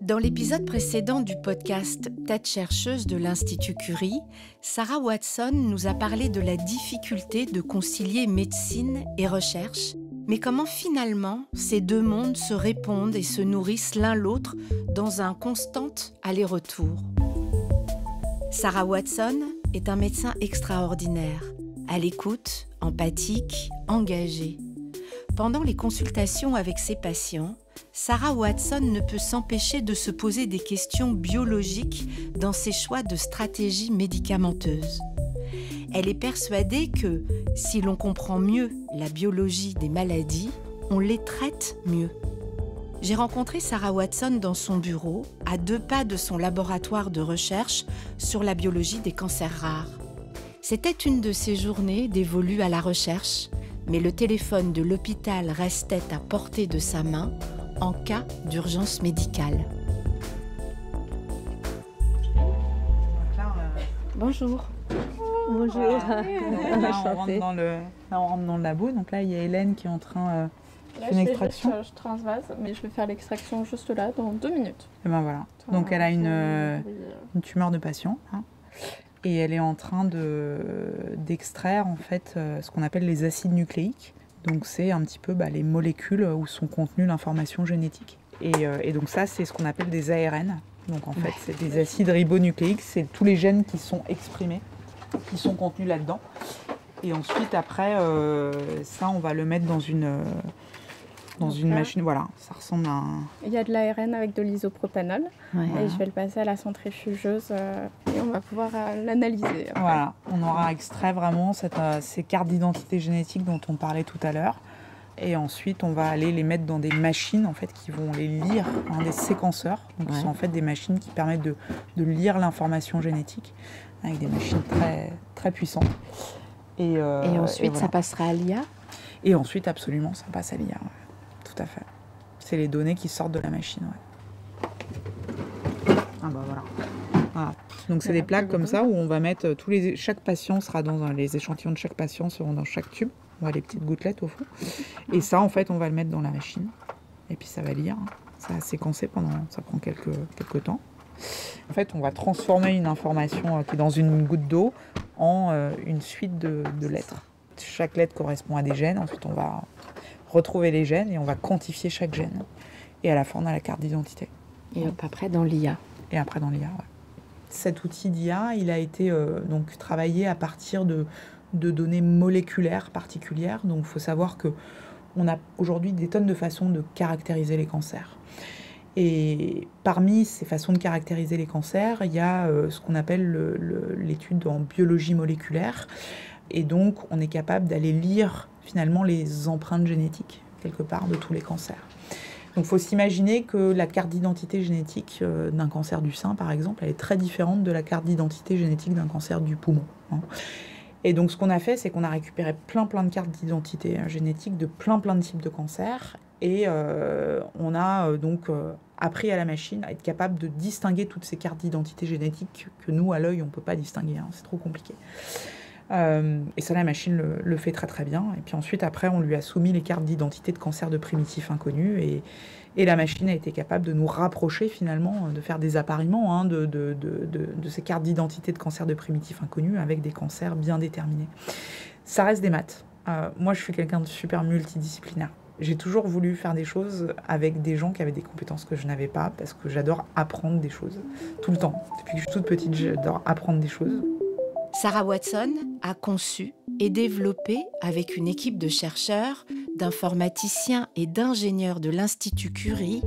Dans l'épisode précédent du podcast Tête chercheuse de l'Institut Curie, Sarah Watson nous a parlé de la difficulté de concilier médecine et recherche, mais comment finalement ces deux mondes se répondent et se nourrissent l'un l'autre dans un constant aller-retour. Sarah Watson est un médecin extraordinaire, à l'écoute, empathique, engagé. Pendant les consultations avec ses patients, Sarah Watson ne peut s'empêcher de se poser des questions biologiques dans ses choix de stratégies médicamenteuses. Elle est persuadée que, si l'on comprend mieux la biologie des maladies, on les traite mieux. J'ai rencontré Sarah Watson dans son bureau, à 2 pas de son laboratoire de recherche sur la biologie des cancers rares. C'était une de ces journées dévolues à la recherche, mais le téléphone de l'hôpital restait à portée de sa main en cas d'urgence médicale. Bonjour. Bonjour. Là, on rentre dans le labo. Donc là, il y a Hélène qui est en train de faire une extraction. Je transvase, mais je vais faire l'extraction juste là, dans 2 minutes. Et ben voilà. Donc elle a une tumeur de patient. Et elle est en train d'extraire en fait ce qu'on appelle les acides nucléiques. Donc c'est un petit peu les molécules où sont contenues l'information génétique. Et donc ça, c'est ce qu'on appelle des ARN. Donc en fait, c'est des acides ribonucléiques, c'est tous les gènes qui sont exprimés, qui sont contenus là-dedans. Et ensuite, après, ça, on va le mettre dans une machine. Voilà, ça ressemble à un... Il y a de l'ARN avec de l'isopropanol. Ouais. Et je vais le passer à la centrifugeuse et on va pouvoir l'analyser. Après. Voilà, on aura extrait vraiment ces cartes d'identité génétique dont on parlait tout à l'heure. Et ensuite, on va aller les mettre dans des machines en fait, qui vont les lire, des séquenceurs. Donc, qui sont en fait des machines qui permettent de lire l'information génétique avec des machines très, très puissantes. Et ensuite, voilà. Ça passera à l'IA ? Et ensuite, absolument, ça passe à l'IA. Ouais. Tout à fait. C'est les données qui sortent de la machine. Ouais. Ah bah voilà. Donc c'est des plaques comme ça où on va mettre chaque patient sera les échantillons de chaque patient seront dans chaque tube. On voit les petites gouttelettes au fond. Et ça, en fait, on va le mettre dans la machine. Et puis ça va lire. Ça va séquencer ça prend quelques temps. En fait, on va transformer une information qui est dans une goutte d'eau en une suite de lettres. Chaque lettre correspond à des gènes. Ensuite, on va retrouver les gènes et on va quantifier chaque gène. Et à la fin, on a la carte d'identité. Et après, dans l'IA. Et après, dans l'IA, ouais. Cet outil d'IA, il a été donc travaillé à partir de données moléculaires particulières. Donc, il faut savoir qu'on a aujourd'hui des tonnes de façons de caractériser les cancers. Et parmi ces façons de caractériser les cancers, il y a ce qu'on appelle l'étude en biologie moléculaire. Et donc, on est capable d'aller lire finalement les empreintes génétiques, quelque part, de tous les cancers. Donc, il faut s'imaginer que la carte d'identité génétique d'un cancer du sein, par exemple, elle est très différente de la carte d'identité génétique d'un cancer du poumon. Et donc, ce qu'on a fait, c'est qu'on a récupéré plein de cartes d'identité génétique de plein de types de cancers. Et on a donc appris à la machine à être capable de distinguer toutes ces cartes d'identité génétique que nous, à l'œil, on ne peut pas distinguer. C'est trop compliqué. Et ça, la machine le fait très très bien. Et puis ensuite, après, on lui a soumis les cartes d'identité de cancer de primitifs inconnus. Et la machine a été capable de nous rapprocher finalement, de faire des appariements de ces cartes d'identité de cancer de primitifs inconnus avec des cancers bien déterminés. Ça reste des maths. Moi, je suis quelqu'un de super multidisciplinaire. J'ai toujours voulu faire des choses avec des gens qui avaient des compétences que je n'avais pas, parce que j'adore apprendre des choses, tout le temps. Depuis que je suis toute petite, j'adore apprendre des choses. Sarah Watson a conçu et développé, avec une équipe de chercheurs, d'informaticiens et d'ingénieurs de l'Institut Curie,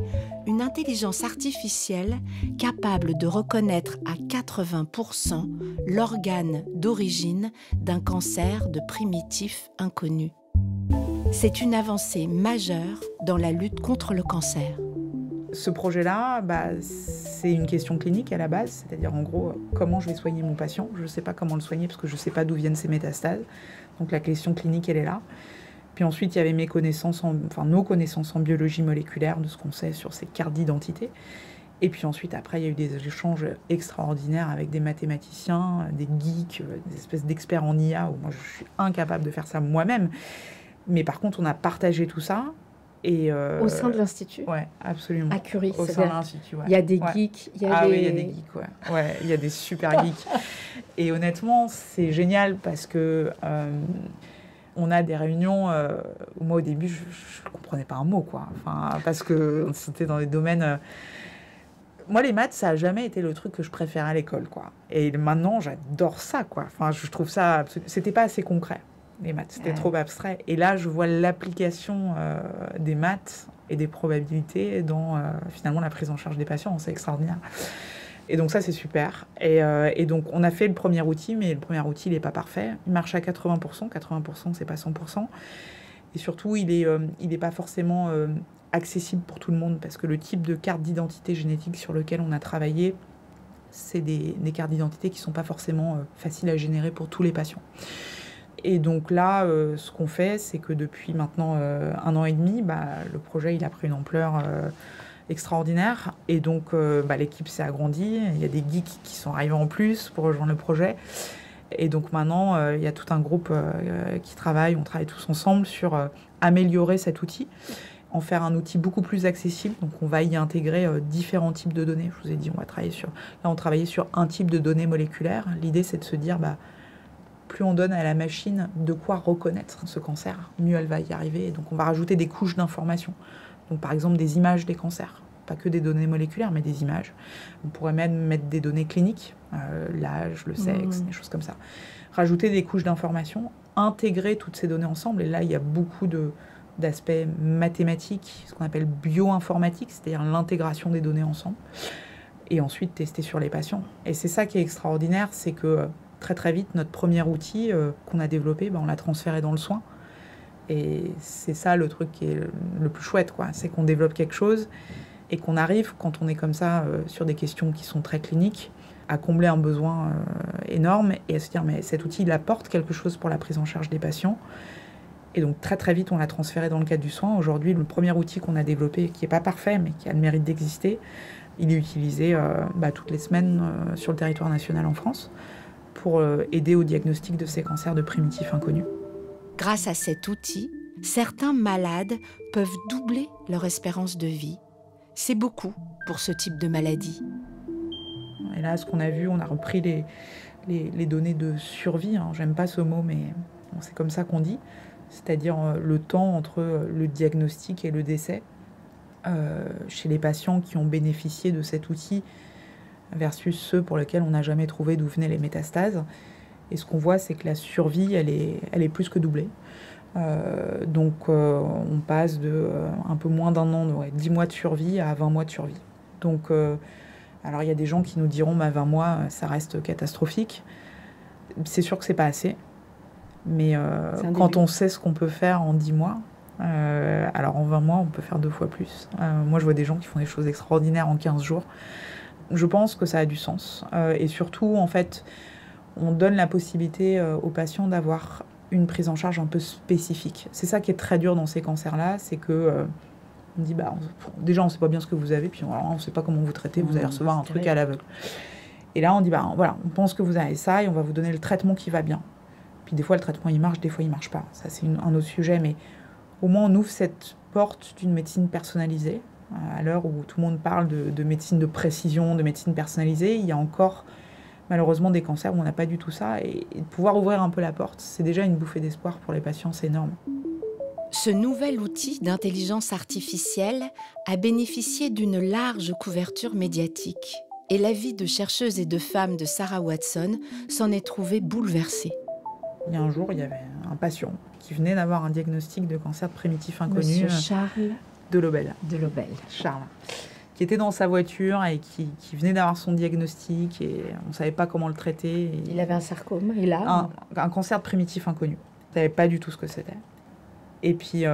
une intelligence artificielle capable de reconnaître à 80% l'organe d'origine d'un cancer de primitifs inconnus. C'est une avancée majeure dans la lutte contre le cancer. Ce projet-là, c'est une question clinique à la base, c'est-à-dire en gros, comment je vais soigner mon patient. Je ne sais pas comment le soigner parce que je ne sais pas d'où viennent ces métastases. Donc la question clinique, elle est là. Puis ensuite, il y avait nos connaissances en biologie moléculaire, de ce qu'on sait sur ces cartes d'identité. Et puis ensuite, après, il y a eu des échanges extraordinaires avec des mathématiciens, des geeks, des espèces d'experts en IA, où moi je suis incapable de faire ça moi-même. Mais par contre, on a partagé tout ça. Et, Au sein de l'Institut? Ouais, absolument. À Curie, Au sein de l'Institut, ouais. Il y a des Ouais. geeks, il y Ah a oui, il y a des geeks, ouais. Ouais, il y a des super geeks. Et honnêtement, c'est génial parce que on a des réunions où moi, au début, je ne comprenais pas un mot, quoi. Enfin, parce que c'était dans des domaines... Moi, les maths, ça n'a jamais été le truc que je préférais à l'école, quoi. Et maintenant, j'adore ça, quoi. Enfin, je trouve ça... C'était pas assez concret, les maths. C'était trop abstrait. Et là, je vois l'application des maths et des probabilités dans, finalement, la prise en charge des patients. C'est extraordinaire. Et donc ça, c'est super. Et donc, on a fait le premier outil, mais le premier outil, il n'est pas parfait. Il marche à 80%. 80%, c'est pas 100%. Et surtout, il est pas forcément accessible pour tout le monde, parce que le type de carte d'identité génétique sur lequel on a travaillé, c'est des cartes d'identité qui ne sont pas forcément faciles à générer pour tous les patients. Et donc là, ce qu'on fait, c'est que depuis maintenant 1 an et demi, le projet il a pris une ampleur extraordinaire. Et donc, l'équipe s'est agrandie. Il y a des geeks qui sont arrivés en plus pour rejoindre le projet. Et donc maintenant, il y a tout un groupe qui travaille. On travaille tous ensemble sur améliorer cet outil, en faire un outil beaucoup plus accessible. Donc, on va y intégrer différents types de données. Je vous ai dit, on travaillait sur un type de données moléculaires. L'idée, c'est de se dire, plus on donne à la machine de quoi reconnaître ce cancer, mieux elle va y arriver. Et donc, on va rajouter des couches d'informations. Donc, par exemple, des images des cancers. Pas que des données moléculaires, mais des images. On pourrait même mettre des données cliniques, l'âge, le sexe, des choses comme ça. Rajouter des couches d'informations, intégrer toutes ces données ensemble. Et là, il y a beaucoup d'aspects mathématiques, ce qu'on appelle bioinformatique, c'est-à-dire l'intégration des données ensemble. Et ensuite, tester sur les patients. Et c'est ça qui est extraordinaire, c'est que très très vite, notre premier outil qu'on a développé, on l'a transféré dans le soin. Et c'est ça le truc qui est le plus chouette, quoi. C'est qu'on développe quelque chose et qu'on arrive, quand on est comme ça, sur des questions qui sont très cliniques, à combler un besoin énorme et à se dire, mais cet outil, il apporte quelque chose pour la prise en charge des patients. Et donc, très très vite, on l'a transféré dans le cadre du soin. Aujourd'hui, le premier outil qu'on a développé, qui n'est pas parfait, mais qui a le mérite d'exister, il est utilisé toutes les semaines sur le territoire national en France pour aider au diagnostic de ces cancers de primitifs inconnus. Grâce à cet outil, certains malades peuvent doubler leur espérance de vie. C'est beaucoup pour ce type de maladie. Et là, ce qu'on a vu, on a repris les données de survie. J'aime pas ce mot, mais c'est comme ça qu'on dit. C'est-à-dire le temps entre le diagnostic et le décès chez les patients qui ont bénéficié de cet outil versus ceux pour lesquels on n'a jamais trouvé d'où venaient les métastases. Et ce qu'on voit, c'est que la survie, elle est plus que doublée. Donc, on passe de un peu moins d'1 an, 10 mois de survie à 20 mois de survie. Donc, alors il y a des gens qui nous diront 20 mois, ça reste catastrophique. C'est sûr que c'est pas assez. Mais quand on sait ce qu'on peut faire en 10 mois, alors en 20 mois, on peut faire 2 fois plus. Moi, je vois des gens qui font des choses extraordinaires en 15 jours. Je pense que ça a du sens. Et surtout, en fait, on donne la possibilité aux patients d'avoir une prise en charge un peu spécifique. C'est ça qui est très dur dans ces cancers-là, c'est que on dit, déjà, on ne sait pas bien ce que vous avez, puis on ne sait pas comment vous traitez, vous allez recevoir un truc à l'aveugle. Et là, on dit, voilà, on pense que vous avez ça et on va vous donner le traitement qui va bien. Puis des fois, le traitement, il marche, des fois, il ne marche pas. Ça, c'est un autre sujet, mais au moins, on ouvre cette porte d'une médecine personnalisée. À l'heure où tout le monde parle de médecine de précision, de médecine personnalisée, il y a encore malheureusement des cancers où on n'a pas du tout ça. Et de pouvoir ouvrir un peu la porte, c'est déjà une bouffée d'espoir pour les patients, c'est énorme. Ce nouvel outil d'intelligence artificielle a bénéficié d'une large couverture médiatique. Et la vie de chercheuse et de femme de Sarah Watson s'en est trouvée bouleversée. Il y a un jour, il y avait un patient qui venait d'avoir un diagnostic de cancer de primitif inconnu. Monsieur Charles de Lobel. Charles. Qui était dans sa voiture et qui venait d'avoir son diagnostic et on ne savait pas comment le traiter. Il avait un sarcome, et là un cancer de primitif inconnu. On ne savait pas du tout ce que c'était. Et puis,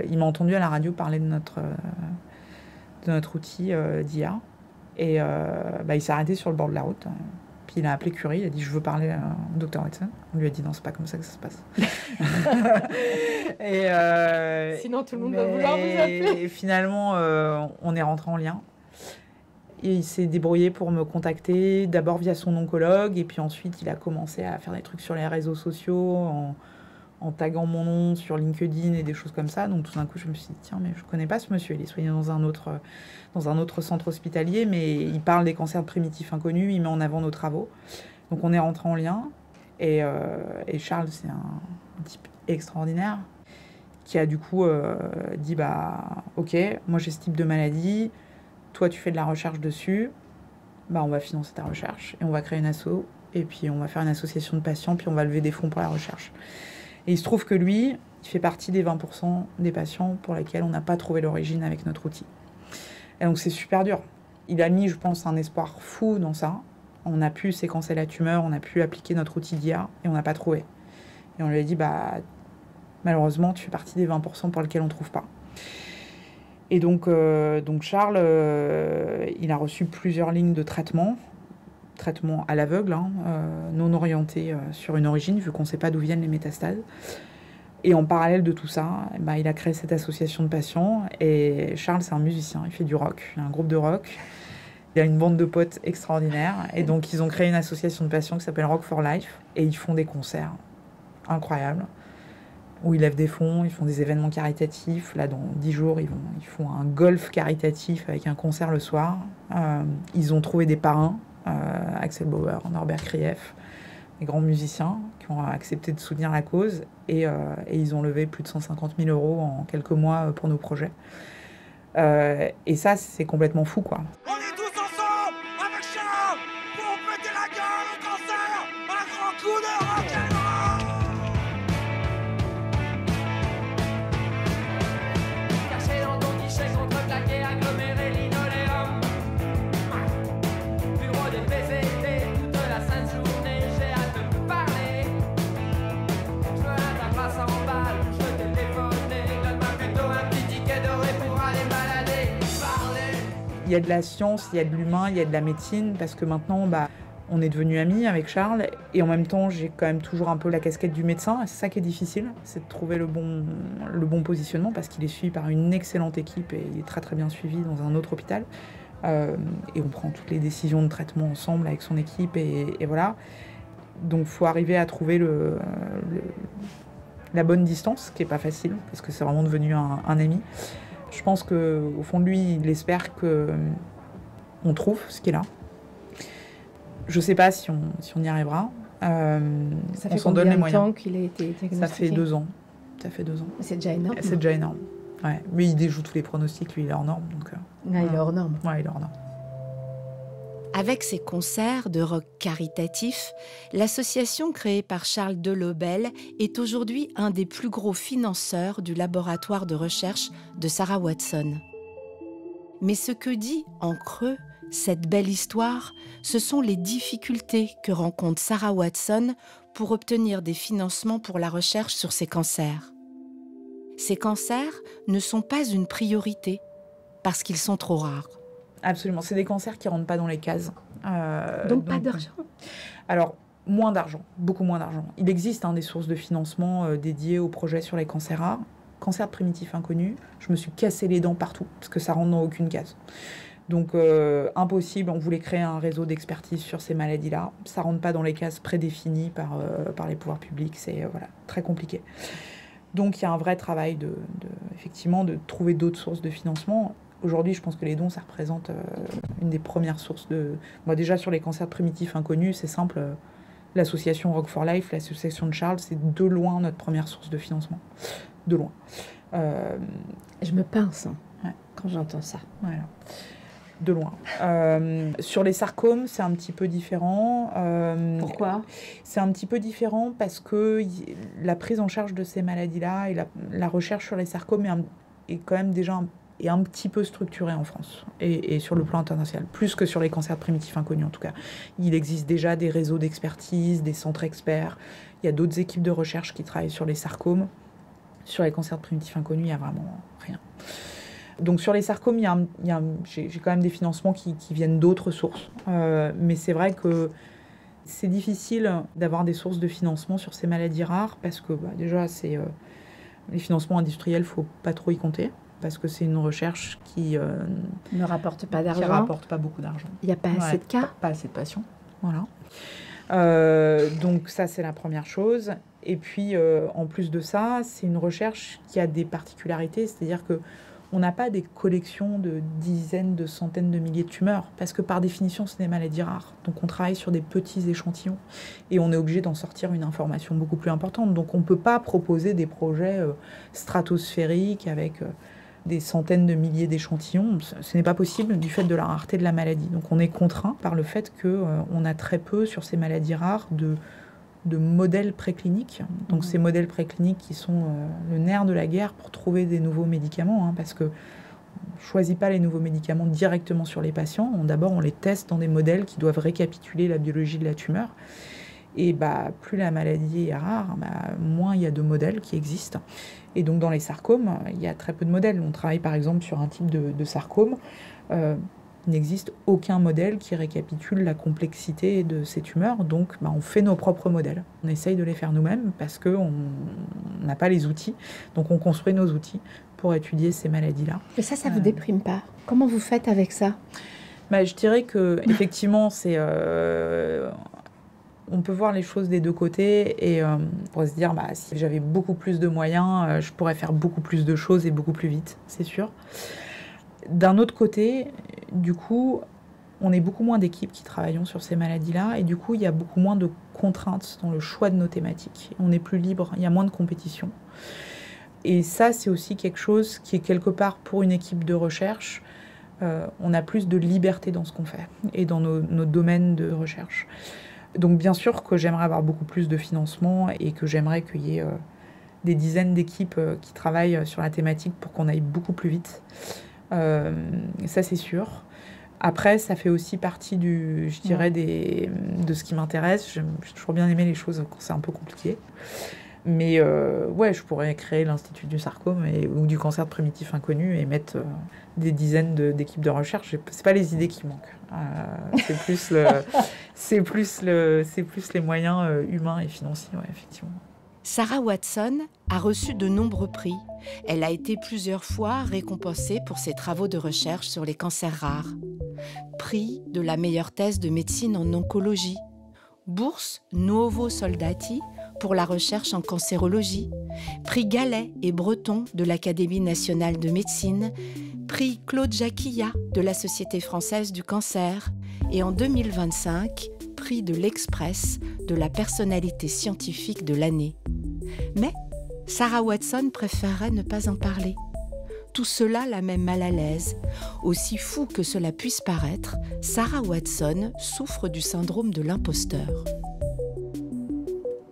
il m'a entendu à la radio parler de notre outil d'IA. Et il s'est arrêté sur le bord de la route. Puis il a appelé Curie, il a dit « Je veux parler au Dr Watson ». On lui a dit « Non, c'est pas comme ça que ça se passe ». Sinon, tout le monde va vouloir vous appeler. Et finalement, on est rentré en lien. Et il s'est débrouillé pour me contacter, d'abord via son oncologue, et puis ensuite, il a commencé à faire des trucs sur les réseaux sociaux en en taguant mon nom sur LinkedIn et des choses comme ça. Donc tout d'un coup, je me suis dit, tiens, mais je ne connais pas ce monsieur. Il est soigné dans un autre centre hospitalier, mais il parle des cancers primitifs inconnus, il met en avant nos travaux. Donc on est rentré en lien. Et Charles, c'est un type extraordinaire qui a du coup dit, ok, moi j'ai ce type de maladie, toi tu fais de la recherche dessus, on va financer ta recherche et on va créer une asso. Et puis on va faire une association de patients, puis on va lever des fonds pour la recherche. Et il se trouve que lui, il fait partie des 20% des patients pour lesquels on n'a pas trouvé l'origine avec notre outil. Et donc c'est super dur. Il a mis, je pense, un espoir fou dans ça. On a pu séquencer la tumeur, on a pu appliquer notre outil d'IA, et on n'a pas trouvé. Et on lui a dit, malheureusement, tu fais partie des 20% pour lesquels on ne trouve pas. Et donc Charles, il a reçu plusieurs lignes de traitement à l'aveugle, non orienté sur une origine, vu qu'on ne sait pas d'où viennent les métastases. Et en parallèle de tout ça, il a créé cette association de patients. Et Charles, c'est un musicien, il fait du rock, il a un groupe de rock. Il a une bande de potes extraordinaire. Et donc, ils ont créé une association de patients qui s'appelle Rock for Life. Et ils font des concerts incroyables, où ils lèvent des fonds, ils font des événements caritatifs. Là, dans 10 jours, ils font un golf caritatif avec un concert le soir. Ils ont trouvé des parrains. Axel Bauer, Norbert Krief, des grands musiciens qui ont accepté de soutenir la cause et ils ont levé plus de 150 000 € en quelques mois pour nos projets. Et ça, c'est complètement fou, quoi. On est tous ensemble avec Charles pour péter la gueule au cancer. Un grand coup de rock'n'roll. Caché dans ton guichet contreplaqué, aggloméré, linoléum. Bureau des PVT, toute la sainte journée, j'ai hâte de te parler. Je veux un tapas en balle, je veux téléphoner. Donne-moi plutôt un petit ticket doré pour aller balader, parler. Il y a de la science, il y a de l'humain, il y a de la médecine, parce que maintenant, on est devenus amis avec Charles, et en même temps, j'ai quand même toujours un peu la casquette du médecin, et c'est ça qui est difficile, c'est de trouver le bon positionnement, parce qu'il est suivi par une excellente équipe, et il est très très bien suivi dans un autre hôpital. Et on prend toutes les décisions de traitement ensemble avec son équipe, et voilà. Donc il faut arriver à trouver la bonne distance, qui n'est pas facile, parce que c'est vraiment devenu un ami. Je pense qu'au fond de lui, il espère qu'on trouve ce qu'il a. Je ne sais pas si on y arrivera. Ça fait on s'en donne les combien de moyens. temps qu'il a été diagnostiqué? Ça fait 2 ans. Ça fait 2 ans. C'est déjà énorme. C'est déjà énorme. Ouais. Mais il déjoue tous les pronostics, lui, il est hors norme. Donc, il est hors norme. Ouais, il est hors norme. Avec ses concerts de rock caritatif, l'association créée par Charles Delobel est aujourd'hui un des plus gros financeurs du laboratoire de recherche de Sarah Watson. Mais ce que dit, en creux, cette belle histoire, ce sont les difficultés que rencontre Sarah Watson pour obtenir des financements pour la recherche sur ces cancers. Ces cancers ne sont pas une priorité parce qu'ils sont trop rares. Absolument, c'est des cancers qui ne rentrent pas dans les cases. Donc pas d'argent. Alors, moins d'argent, beaucoup moins d'argent. Il existe des sources de financement dédiées aux projets sur les cancers rares. Cancer primitif inconnu, je me suis cassé les dents partout, parce que ça rentre dans aucune case. Donc, impossible, on voulait créer un réseau d'expertise sur ces maladies-là. Ça ne rentre pas dans les cases prédéfinies par les pouvoirs publics, c'est très compliqué. Donc, il y a un vrai travail effectivement, de trouver d'autres sources de financement. Aujourd'hui, je pense que les dons, ça représente une des premières sources de... Moi, déjà, sur les cancers primitifs inconnus, c'est simple. L'association Rock for Life, l'association de Charles, c'est de loin notre première source de financement. De loin. Je me pince quand j'entends ça. Voilà. De loin. Sur les sarcomes, c'est un petit peu différent. Pourquoi ? C'est un petit peu différent parce que la prise en charge de ces maladies-là et la recherche sur les sarcomes est quand même déjà un petit peu structurée en France et sur le plan international, plus que sur les cancers primitifs inconnus en tout cas. Il existe déjà des réseaux d'expertise, des centres experts. Il y a d'autres équipes de recherche qui travaillent sur les sarcomes. Sur les cancers primitifs inconnus, il n'y a vraiment rien. Donc sur les sarcomes, j'ai quand même des financements qui viennent d'autres sources. Mais c'est vrai que c'est difficile d'avoir des sources de financement sur ces maladies rares parce que déjà, les financements industriels, il ne faut pas trop y compter parce que c'est une recherche qui ne rapporte pas d'argent. Qui rapporte pas beaucoup d'argent. Il n'y a pas assez de cas. Pas assez de patients. Voilà. Donc ça, c'est la première chose. Et puis, en plus de ça, c'est une recherche qui a des particularités, c'est-à-dire que on n'a pas des collections de dizaines, de centaines de milliers de tumeurs, parce que par définition, c'est des maladies rares. Donc on travaille sur des petits échantillons, et on est obligé d'en sortir une information beaucoup plus importante. Donc on ne peut pas proposer des projets stratosphériques avec des centaines de milliers d'échantillons. Ce n'est pas possible du fait de la rareté de la maladie. Donc on est contraint par le fait qu'on a très peu sur ces maladies rares de modèles précliniques. Donc ces modèles précliniques qui sont le nerf de la guerre pour trouver des nouveaux médicaments, parce que on ne choisit pas les nouveaux médicaments directement sur les patients. D'abord, on les teste dans des modèles qui doivent récapituler la biologie de la tumeur. Et plus la maladie est rare, moins il y a de modèles qui existent. Et donc dans les sarcomes, il y a très peu de modèles. On travaille par exemple sur un type de sarcome. Il n'existe aucun modèle qui récapitule la complexité de ces tumeurs. Donc, on fait nos propres modèles. On essaye de les faire nous-mêmes parce qu'on n'a pas les outils. Donc, on construit nos outils pour étudier ces maladies-là. Et ça vous déprime pas? Comment vous faites avec ça? Je dirais que effectivement, c'est... on peut voir les choses des deux côtés et on pourrait se dire, si j'avais beaucoup plus de moyens, je pourrais faire beaucoup plus de choses et beaucoup plus vite, c'est sûr. D'un autre côté, du coup, on est beaucoup moins d'équipes qui travaillent sur ces maladies-là et du coup, il y a beaucoup moins de contraintes dans le choix de nos thématiques. On est plus libre, il y a moins de compétition. Et ça, c'est aussi quelque chose qui est quelque part pour une équipe de recherche, on a plus de liberté dans ce qu'on fait et dans nos domaines de recherche. Donc bien sûr que j'aimerais avoir beaucoup plus de financement et que j'aimerais qu'il y ait des dizaines d'équipes qui travaillent sur la thématique pour qu'on aille beaucoup plus vite. Ça c'est sûr. Après, ça fait aussi partie de ce qui m'intéresse. J'ai toujours bien aimé les choses quand c'est un peu compliqué. Mais je pourrais créer l'Institut du sarcome ou du cancer de primitif inconnu et mettre des dizaines d'équipes de recherche. C'est pas les idées qui manquent. C'est plus les moyens humains et financiers, effectivement. Sarah Watson a reçu de nombreux prix. Elle a été plusieurs fois récompensée pour ses travaux de recherche sur les cancers rares. Prix de la meilleure thèse de médecine en oncologie. Bourse Nuovo Soldati pour la recherche en cancérologie. Prix Gallet et Breton de l'Académie nationale de médecine. Prix Claude Jacquillat de la Société française du cancer. Et en 2025, prix de l'Express de la personnalité scientifique de l'année. Mais Sarah Watson préférerait ne pas en parler. Tout cela la met mal à l'aise. Aussi fou que cela puisse paraître, Sarah Watson souffre du syndrome de l'imposteur.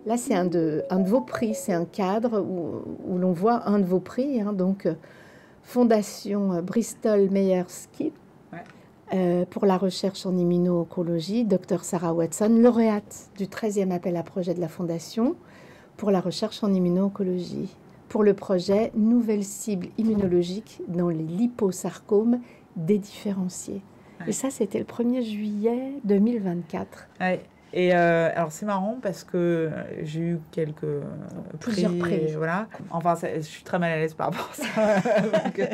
Là, c'est un de vos prix, c'est un cadre où l'on voit un de vos prix, donc Fondation Bristol Myers Squibb, pour la recherche en immuno-oncologie, Dr Sarah Watson, lauréate du 13e appel à projet de la Fondation pour la recherche en immuno-oncologie, pour le projet Nouvelles cibles immunologiques dans les liposarcomes dédifférenciés. Ouais. Et ça, c'était le 1er juillet 2024. Ouais. Et alors, c'est marrant parce que j'ai eu plusieurs prix. Voilà. Enfin, je suis très mal à l'aise par rapport à ça. Donc,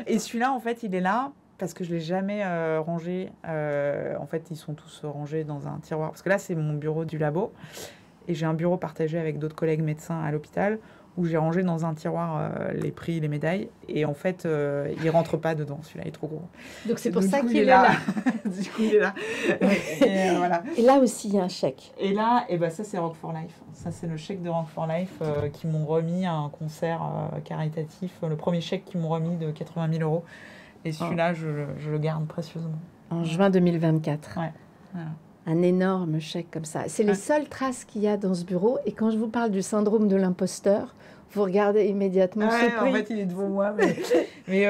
et celui-là, en fait, il est là parce que je ne l'ai jamais rangé. En fait, ils sont tous rangés dans un tiroir. Parce que là, c'est mon bureau du labo. Et j'ai un bureau partagé avec d'autres collègues médecins à l'hôpital où j'ai rangé dans un tiroir les prix, les médailles. Et en fait, il ne rentre pas dedans. Celui-là est trop gros. Donc, c'est pour ça qu'il est là. Du coup, il est là. Et, voilà. Et là aussi, il y a un chèque. Et là, ça, c'est Rock for Life. Ça, c'est le chèque de Rock for Life qui m'ont remis à un concert caritatif. Le premier chèque qu'ils m'ont remis de 80 000 €. Et celui-là, je le garde précieusement. En juin 2024. Ouais. Voilà. Un énorme chèque comme ça. C'est les seules traces qu'il y a dans ce bureau. Et quand je vous parle du syndrome de l'imposteur, vous regardez immédiatement ce prix. En fait, il est devant moi. Mais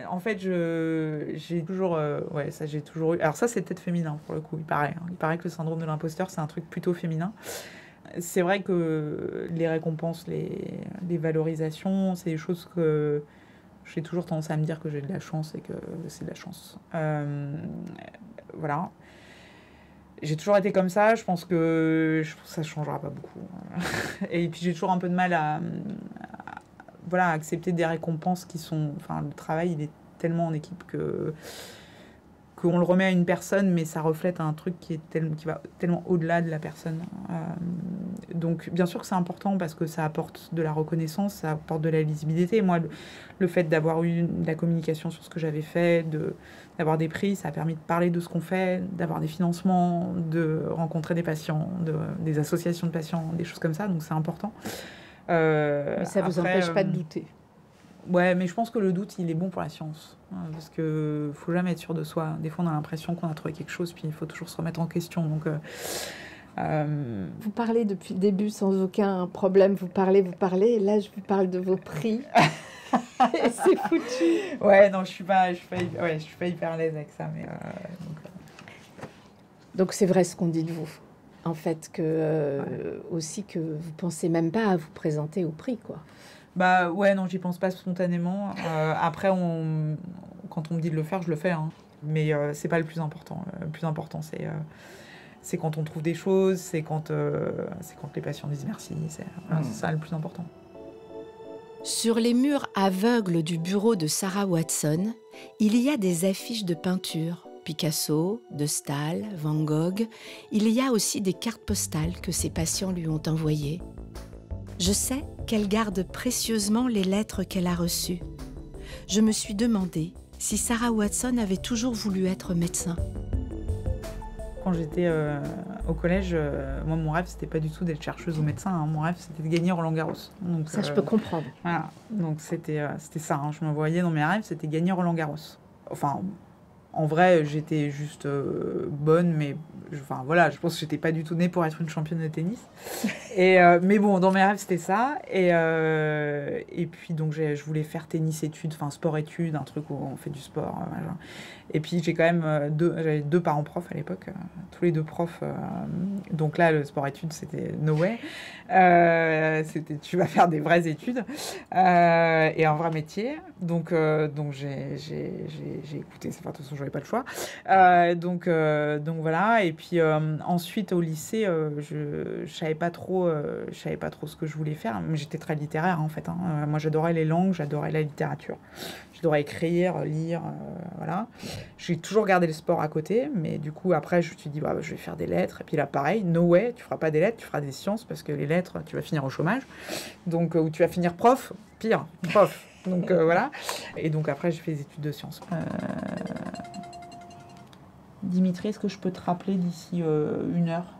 en fait, j'ai toujours... ça, j'ai toujours eu... Alors ça, c'est peut-être féminin, pour le coup, il paraît. Il paraît que le syndrome de l'imposteur, c'est un truc plutôt féminin. C'est vrai que les récompenses, les valorisations, c'est des choses que... J'ai toujours tendance à me dire que j'ai de la chance et que c'est de la chance. Voilà. J'ai toujours été comme ça. Je pense que ça ne changera pas beaucoup. Et puis, j'ai toujours un peu de mal à accepter des récompenses qui sont... Enfin, le travail, il est tellement en équipe que qu'on le remet à une personne, mais ça reflète un truc qui va tellement au-delà de la personne. Donc, bien sûr que c'est important parce que ça apporte de la reconnaissance, ça apporte de la lisibilité. Moi, le fait d'avoir eu de la communication sur ce que j'avais fait, d'avoir des prix, ça a permis de parler de ce qu'on fait, d'avoir des financements, de rencontrer des patients, des associations de patients, des choses comme ça. Donc, c'est important. Mais ça ne vous empêche pas de douter. Ouais, mais je pense que le doute, il est bon pour la science. Parce qu'il ne faut jamais être sûr de soi. Des fois, on a l'impression qu'on a trouvé quelque chose, puis il faut toujours se remettre en question. Donc, Vous parlez depuis le début sans aucun problème. Vous parlez. Et là, je vous parle de vos prix. Et c'est foutu. Ouais, non, je suis pas hyper à l'aise avec ça. Mais, donc, c'est vrai ce qu'on dit de vous. En fait, aussi que vous pensez même pas à vous présenter au prix, quoi. Bah ouais, non, j'y pense pas spontanément. Après, quand on me dit de le faire, je le fais. Hein. Mais c'est pas le plus important. Le plus important, c'est quand on trouve des choses, c'est quand les patients disent merci. C'est ça le plus important. Sur les murs aveugles du bureau de Sarah Watson, il y a des affiches de peinture. Picasso, de Stahl, Van Gogh. Il y a aussi des cartes postales que ses patients lui ont envoyées. Je sais qu'elle garde précieusement les lettres qu'elle a reçues. Je me suis demandé si Sarah Watson avait toujours voulu être médecin. Quand j'étais au collège, moi, mon rêve, c'était pas du tout d'être chercheuse ou médecin. Hein. Mon rêve, c'était de gagner Roland-Garros. Donc, ça, je peux comprendre. Voilà. Donc, c'était ça. Hein. Je me voyais dans mes rêves, c'était gagner Roland-Garros. Enfin, en vrai, j'étais juste bonne, mais je pense que j'étais pas du tout née pour être une championne de tennis. Mais bon, dans mes rêves, c'était ça. Et puis, donc, je voulais faire tennis-études, enfin sport-études, un truc où on fait du sport. Et puis, j'ai quand même j'avais 2 parents profs à l'époque, tous les 2 profs. Donc là, le sport-études, c'était no way. C'était, tu vas faire des vraies études et un vrai métier. Donc j'ai écouté. Enfin, de toute façon, j'avais pas le choix. Donc voilà. Et puis ensuite au lycée, je savais pas trop ce que je voulais faire. Mais j'étais très littéraire en fait. Hein. Moi, j'adorais les langues, j'adorais la littérature, j'adorais écrire, lire, voilà. J'ai toujours gardé le sport à côté, mais du coup après, je me suis dit je vais faire des lettres. Et puis là, pareil, no way, tu feras pas des lettres, tu feras des sciences parce que les lettres, tu vas finir au chômage. Donc ou tu vas finir prof, pire, prof. Donc voilà. Et donc après, j'ai fait des études de sciences. Dimitri, est-ce que je peux te rappeler d'ici 1 heure?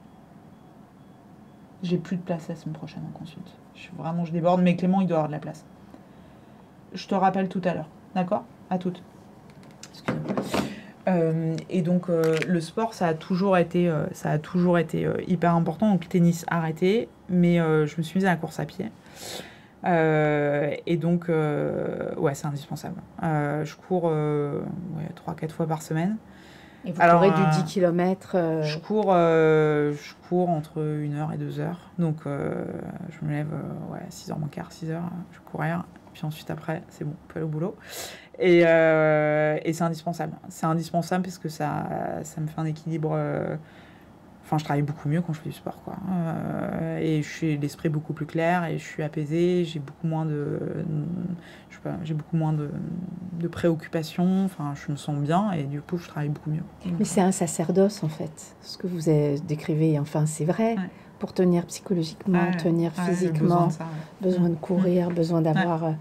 J'ai plus de place la semaine prochaine en consulte. Je déborde, mais Clément, il doit avoir de la place. Je te rappelle tout à l'heure. D'accord? À toutes. Excusez-moi. Et donc, le sport, ça a toujours été hyper important. Donc, le tennis arrêté, mais je me suis mise à la course à pied. Et donc, c'est indispensable. Je cours 3-4 fois par semaine. Et vous courez du 10 km Je cours entre 1 heure et 2 heures. Donc, je me lève 6h moins quart, 6h, je vais courir. Puis ensuite, après, c'est bon, on peut aller au boulot. Et c'est indispensable. C'est indispensable parce que ça me fait un équilibre. Enfin, je travaille beaucoup mieux quand je fais du sport, quoi. Et je suis l'esprit beaucoup plus clair et je suis apaisée. J'ai beaucoup moins de préoccupations. Enfin, je me sens bien et du coup, je travaille beaucoup mieux. Mais c'est un sacerdoce, en fait. Ce que vous décrivez, enfin, c'est vrai. Ouais. Pour tenir psychologiquement, tenir physiquement, besoin de courir, besoin d'avoir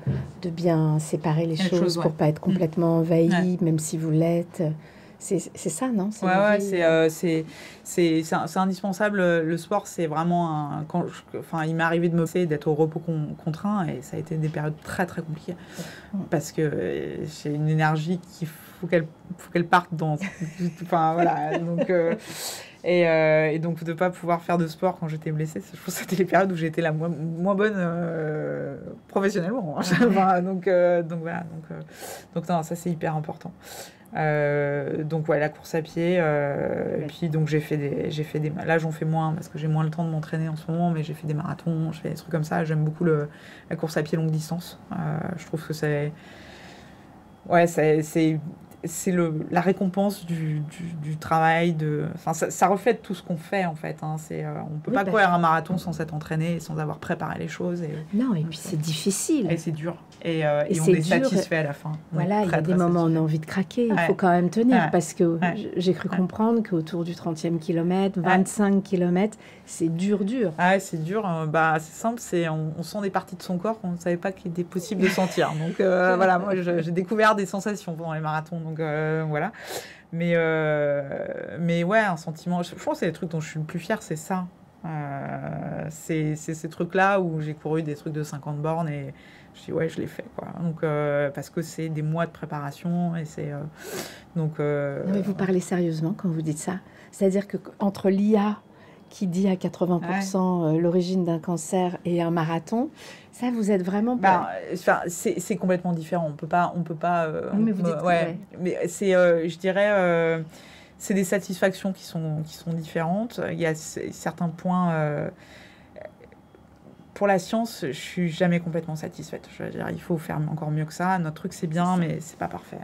de bien séparer les choses pour pas être complètement envahi, même si vous l'êtes. C'est ça, non? C'est indispensable. Le sport, c'est vraiment il m'est arrivé de me d'être au repos contraint et ça a été des périodes très très compliquées parce que j'ai une énergie qu'il faut qu'elle parte dans. Enfin voilà. Donc et donc de pas pouvoir faire de sport quand j'étais blessée, je pense que c'était les périodes où j'étais la moins bonne professionnellement. Donc voilà. Donc non, ça c'est hyper important. Donc la course à pied et puis donc j'ai fait des là j'en fais moins parce que j'ai moins le temps de m'entraîner en ce moment, mais j'ai fait des marathons, je fais des trucs comme ça. J'aime beaucoup la course à pied longue distance. Je trouve que c'est c'est la récompense du travail. Ça reflète tout ce qu'on fait, en fait. Hein. On ne peut pas courir un marathon sans s'être entraîné et sans avoir préparé les choses. Non, et puis c'est difficile. Et c'est dur. Et on est satisfait à la fin. Voilà, il y a des moments où on a envie de craquer. Il faut quand même tenir, parce que j'ai cru comprendre qu'autour du 30e kilomètre, 25 kilomètres, c'est dur. Ah, c'est dur. C'est simple, on sent des parties de son corps qu'on ne savait pas qu'il était possible de sentir. Donc voilà, moi j'ai découvert des sensations pendant les marathons. Donc voilà. Mais ouais, un sentiment. Je pense que c'est les trucs dont je suis le plus fière, c'est ça. C'est ces trucs-là où j'ai couru des trucs de 50 bornes et je dis ouais, je l'ai fait, quoi. Donc parce que c'est des mois de préparation et c'est donc. Non, mais vous parlez sérieusement quand vous dites ça. C'est-à-dire que entre l'IA qui dit à 80% l'origine d'un cancer et un marathon, ça vous êtes vraiment pas... c'est complètement différent. On peut pas. Mais vous dites mais c'est, je dirais, c'est des satisfactions qui sont différentes. Il y a certains points. Pour la science, je suis jamais complètement satisfaite. Je veux dire, il faut faire encore mieux que ça. Notre truc, c'est bien, mais c'est pas parfait.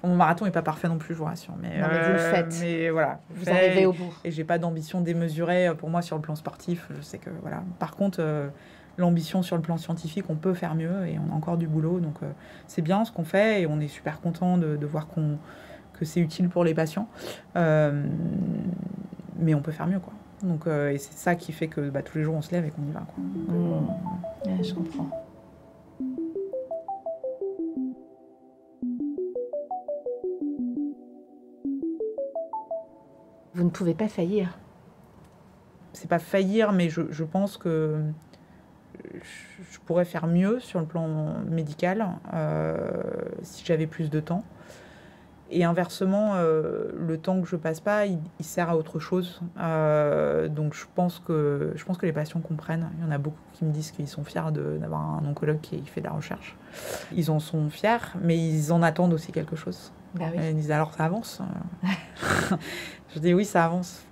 Mon marathon est pas parfait non plus, je vous rassure. Mais vous le faites. Mais voilà, vous arrivez au bout. Et j'ai pas d'ambition démesurée pour moi sur le plan sportif. Je sais que voilà. Par contre, l'ambition sur le plan scientifique, on peut faire mieux et on a encore du boulot. Donc c'est bien ce qu'on fait et on est super content de voir que c'est utile pour les patients. Mais on peut faire mieux, quoi. Donc, et c'est ça qui fait que tous les jours on se lève et qu'on y va, quoi. Ouais, je comprends. Vous ne pouvez pas faillir. C'est pas faillir, mais je pense que je pourrais faire mieux sur le plan médical si j'avais plus de temps. Et inversement, le temps que je passe pas, il sert à autre chose. Donc je pense que les patients comprennent. Il y en a beaucoup qui me disent qu'ils sont fiers d'avoir un oncologue qui fait de la recherche. Ils en sont fiers, mais ils en attendent aussi quelque chose. Bah oui. Et ils disent alors ça avance. Je dis oui, ça avance,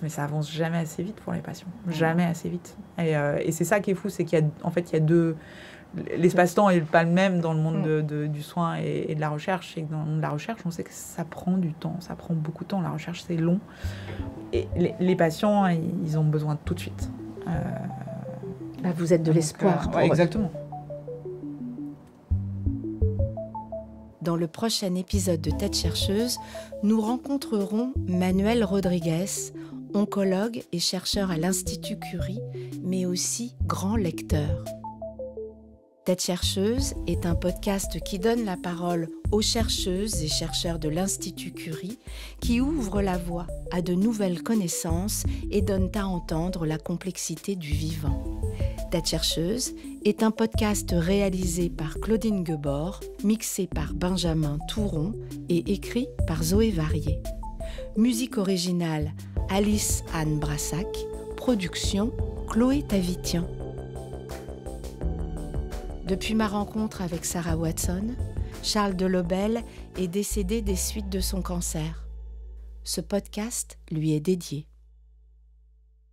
mais ça avance jamais assez vite pour les patients. Jamais assez vite. Et c'est ça qui est fou, c'est qu'il y a deux... L'espace-temps n'est pas le même dans le monde du soin et de la recherche. Et dans le monde de la recherche, on sait que ça prend du temps, ça prend beaucoup de temps. La recherche, c'est long. Et les patients, ils ont besoin de tout de suite. Vous êtes de l'espoir. Exactement. Dans le prochain épisode de Tête chercheuse, nous rencontrerons Manuel Rodriguez, oncologue et chercheur à l'Institut Curie, mais aussi grand lecteur. Tête chercheuse est un podcast qui donne la parole aux chercheuses et chercheurs de l'Institut Curie, qui ouvrent la voie à de nouvelles connaissances et donnent à entendre la complexité du vivant. Tête chercheuse est un podcast réalisé par Claudine Guebord, mixé par Benjamin Touron et écrit par Zoé Varier. Musique originale Alice Anne Brassac, production Chloé Tavitian. Depuis ma rencontre avec Sarah Watson, Charles Delobel est décédé des suites de son cancer. Ce podcast lui est dédié.